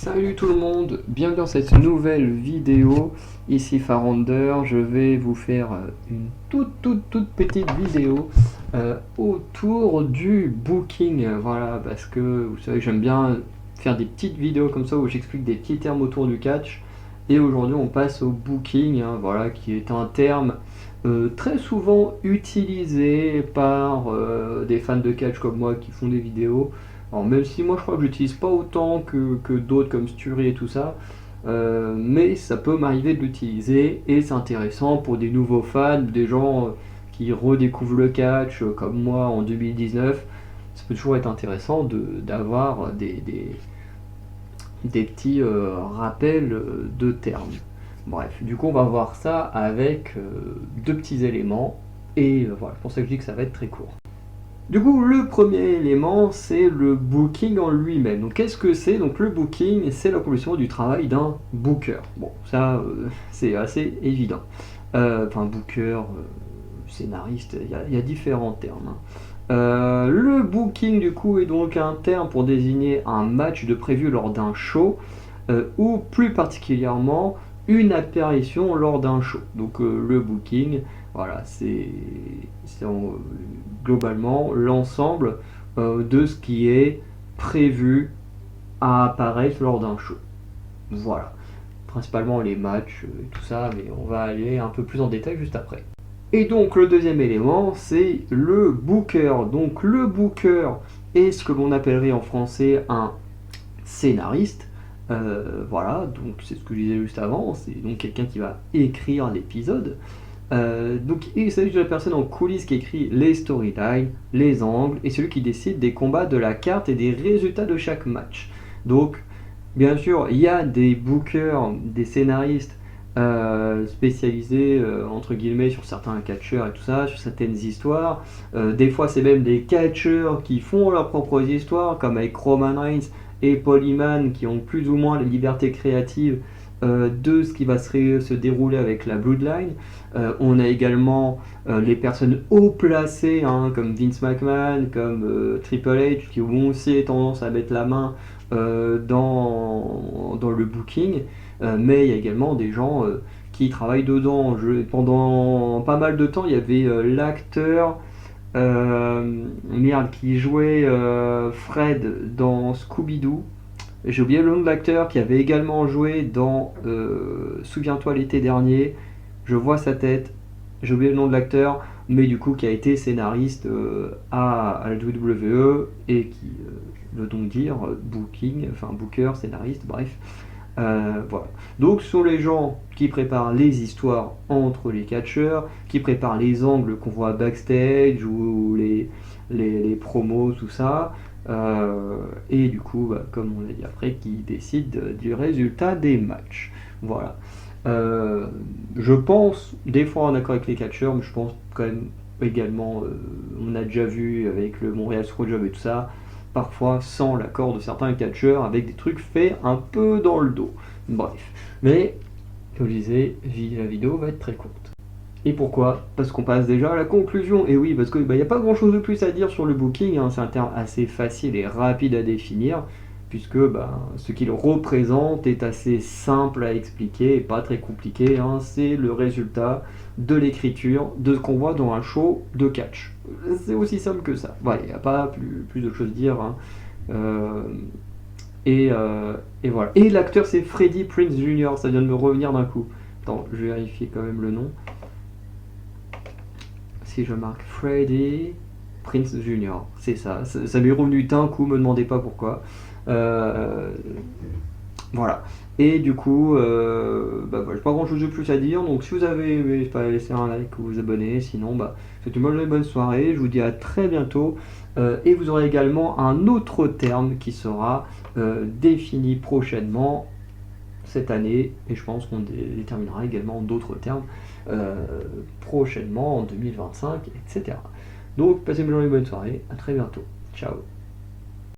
Salut tout le monde, bienvenue dans cette nouvelle vidéo. Ici Farander, je vais vous faire une toute petite vidéo autour du booking. Voilà, parce que vous savez que j'aime bien faire des petites vidéos comme ça où j'explique des petits termes autour du catch. Et aujourd'hui on passe au booking, voilà, qui est un terme très souvent utilisé par des fans de catch comme moi qui font des vidéos. Alors même si moi je crois que j'utilise pas autant que d'autres comme Sturi et tout ça, mais ça peut m'arriver de l'utiliser et c'est intéressant pour des nouveaux fans, des gens qui redécouvrent le catch comme moi en 2019. Ça peut toujours être intéressant d'avoir des petits rappels de termes. Bref, du coup on va voir ça avec deux petits éléments et voilà, c'est pour ça que je dis que ça va être très court. Du coup, le premier élément, c'est le booking en lui-même. Donc, qu'est-ce que c'est? Donc, le booking, c'est l'accomplissement du travail d'un booker. Bon, ça, c'est assez évident. Enfin, booker, scénariste, il y a différents termes. Le booking, du coup, est donc un terme pour désigner un match de prévu lors d'un show, ou plus particulièrement, une apparition lors d'un show. Donc, le booking, voilà, c'est globalement l'ensemble de ce qui est prévu à apparaître lors d'un show. Voilà, principalement les matchs et tout ça, mais on va aller un peu plus en détail juste après. Et donc le deuxième élément, c'est le booker. Donc le booker est ce que l'on appellerait en français un scénariste. Voilà, donc c'est ce que je disais juste avant, c'est donc quelqu'un qui va écrire l'épisode. Donc il s'agit de la personne en coulisses qui écrit les storylines, les angles, et celui qui décide des combats de la carte et des résultats de chaque match. Donc bien sûr, il y a des bookers, des scénaristes spécialisés entre guillemets sur certains catcheurs et tout ça, sur certaines histoires. Des fois c'est même des catcheurs qui font leurs propres histoires, comme avec Roman Reigns et Paul Heyman, qui ont plus ou moins la liberté créative de ce qui va se dérouler avec la Bloodline. On a également les personnes haut placées, comme Vince McMahon, comme Triple H, qui ont aussi tendance à mettre la main dans le booking. Mais il y a également des gens qui travaillent dedans. Pendant pas mal de temps, il y avait l'acteur qui jouait Fred dans Scooby-Doo. J'ai oublié le nom de l'acteur qui avait également joué dans Souviens-toi l'été dernier. Je vois sa tête. J'ai oublié le nom de l'acteur, mais du coup qui a été scénariste à la WWE et qui veut donc dire booking, enfin booker, scénariste, bref. Voilà. Donc ce sont les gens qui préparent les histoires entre les catcheurs, qui préparent les angles qu'on voit backstage ou les promos, tout ça. Et du coup, comme on l'a dit après, qui décide du résultat des matchs. Voilà. Je pense, des fois en accord avec les catcheurs, mais je pense quand même également, on a déjà vu avec le Montréal Screwjob et tout ça, parfois sans l'accord de certains catcheurs, avec des trucs faits un peu dans le dos. Bref. Mais, comme je disais, la vidéo va être très courte. Et pourquoi? Parce qu'on passe déjà à la conclusion. Et oui, parce qu'il n'y a pas grand chose de plus à dire sur le booking, c'est un terme assez facile et rapide à définir, puisque ce qu'il représente est assez simple à expliquer et pas très compliqué. C'est le résultat de l'écriture de ce qu'on voit dans un show de catch. C'est aussi simple que ça. Voilà, il n'y a pas plus de choses à dire. Et voilà. Et l'acteur c'est Freddie Prinze Jr., ça vient de me revenir d'un coup. Attends, je vais vérifier quand même le nom. Si je marque Freddie Prinze Jr., c'est ça. Ça m'est revenu d'un coup, me demandez pas pourquoi. Voilà. Et du coup, voilà, j'ai pas grand chose de plus à dire. Donc si vous avez aimé, n'hésitez pas à laisser un like ou vous abonner. Sinon, c'est une bonne soirée. Je vous dis à très bientôt. Et vous aurez également un autre terme qui sera défini prochainement cette année, et je pense qu'on déterminera également d'autres termes prochainement en 2025, etc. Donc passez une bonne soirée, à très bientôt, ciao.